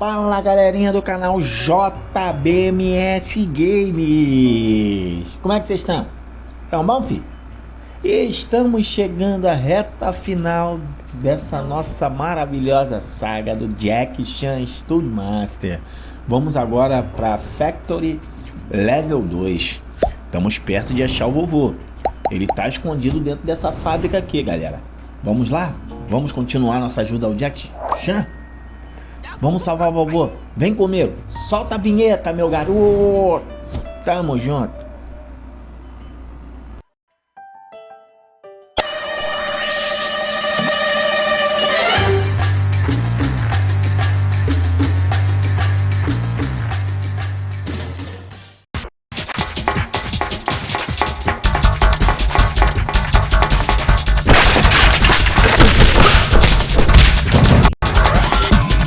Fala galerinha do canal JBMS Games, como é que vocês estão? Tão bom, filho? Estamos chegando à reta final dessa nossa maravilhosa saga do Stuntmaster. Vamos agora para Factory Level 2. Estamos perto de achar o vovô. Ele está escondido dentro dessa fábrica aqui, galera. Vamos lá? Vamos continuar nossa ajuda ao Jack Chan? Vamos salvar o vovô. Vem comigo. Solta a vinheta, meu garoto. Tamo junto.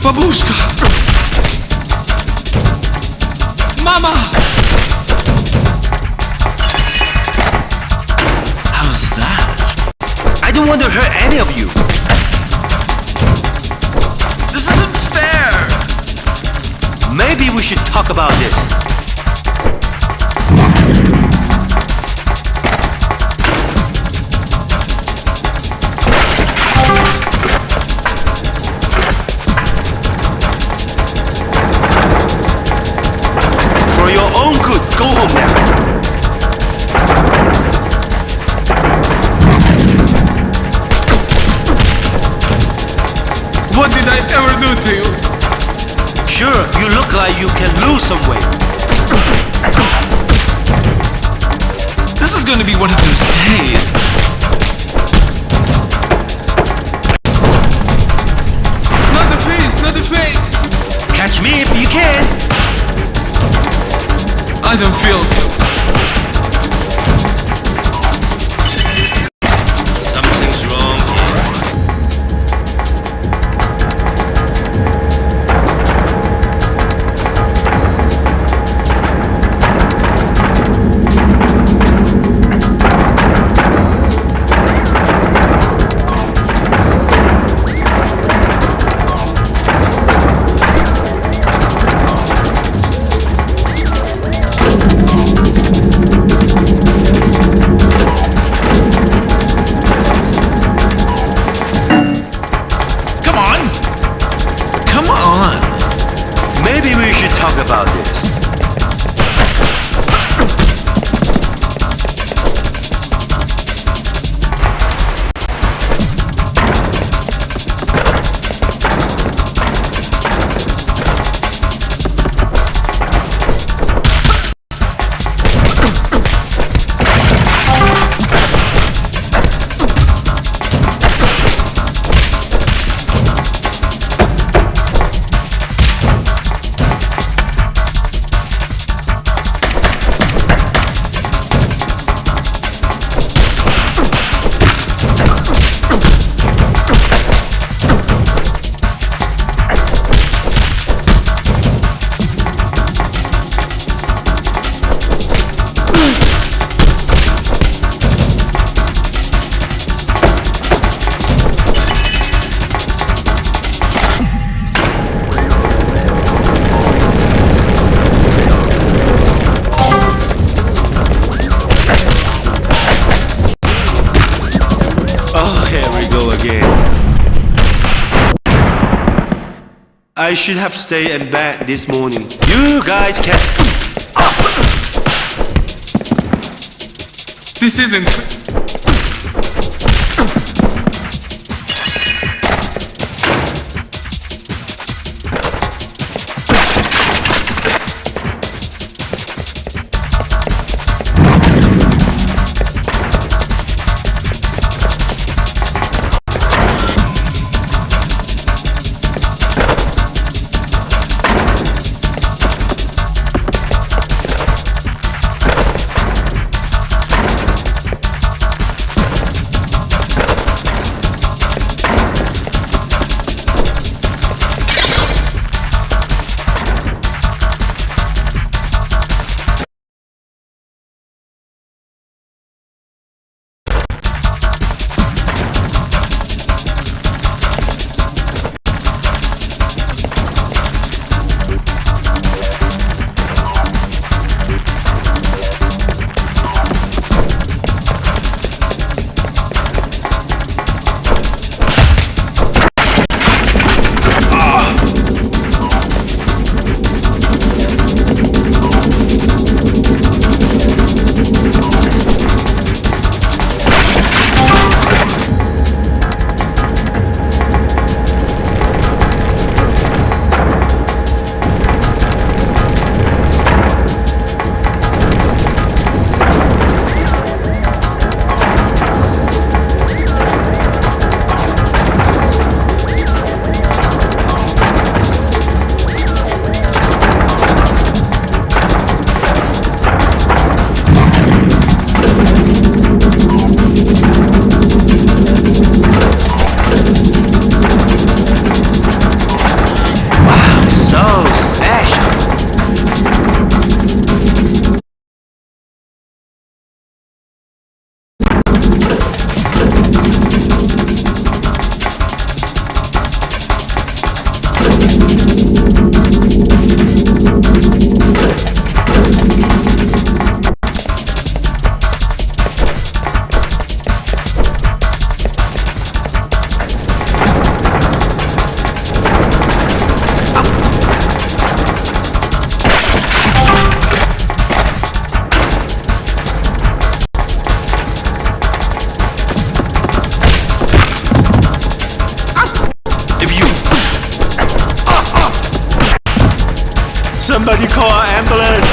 Babushka! Mama! How's that? I don't want to hurt any of you. This isn't fair. Maybe we should talk about this. Go home now. What did I ever do to you? Sure, you look like you can lose some weight. This is gonna be one of those days. Not the face, not the face. Catch me if you can. I don't feel so. Something's wrong here. Maybe we should talk about this. I should have stayed in bed this morning. You guys can't. This isn't. Somebody call an ambulance.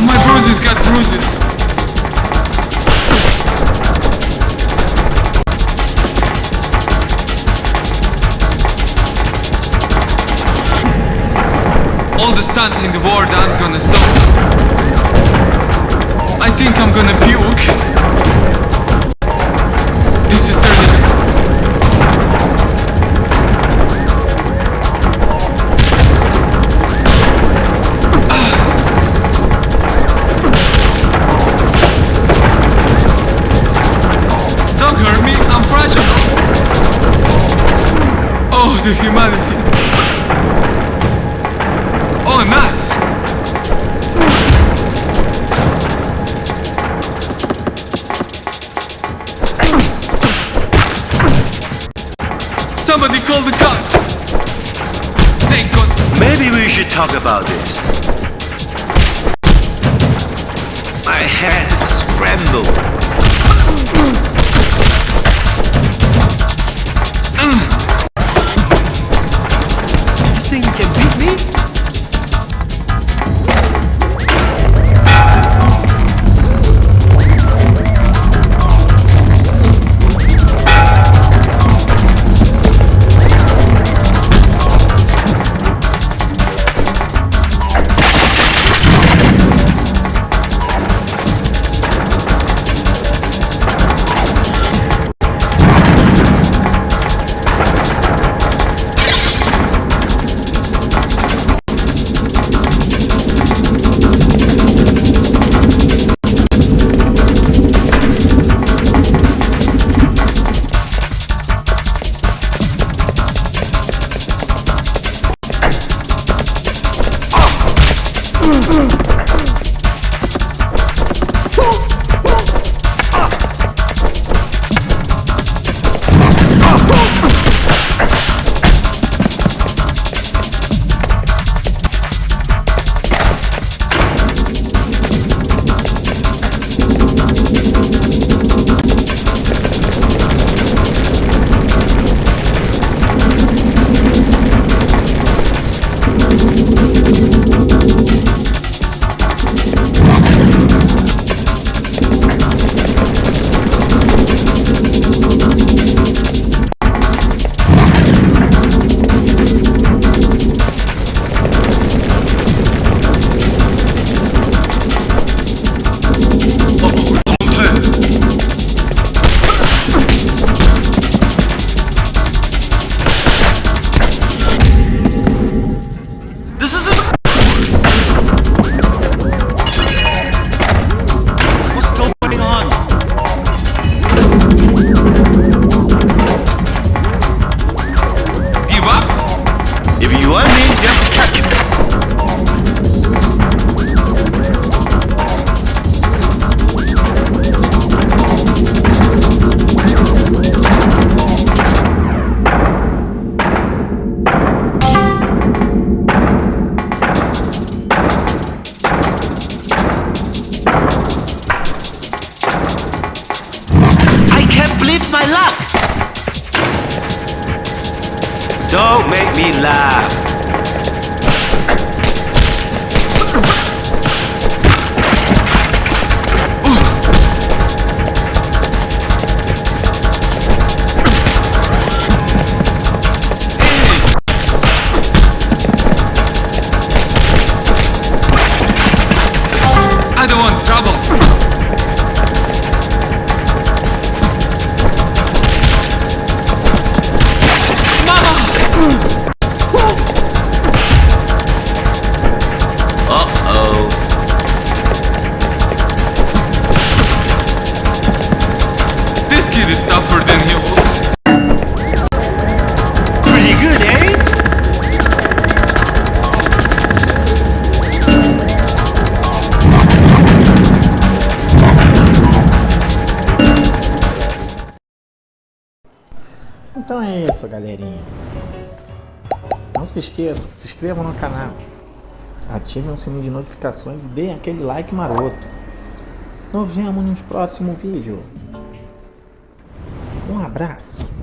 My bruises got bruises. All the stunts in the world aren't gonna stop. I think I'm gonna puke. This is terrible. Don't hurt me, I'm fragile. Oh, the humanity. Oh, nice! Somebody call the cops! Thank God! Maybe we should talk about this. My head is scrambled. You think you can beat me? My luck! Don't make me laugh. I don't want trouble. This kid is tougher than he looks. Pretty good, eh? Então é isso, galerinha. Não se esqueçam, se inscrevam no canal, ativem o sininho de notificações e deem aquele like maroto. Nos vemos no próximo vídeo. Um abraço.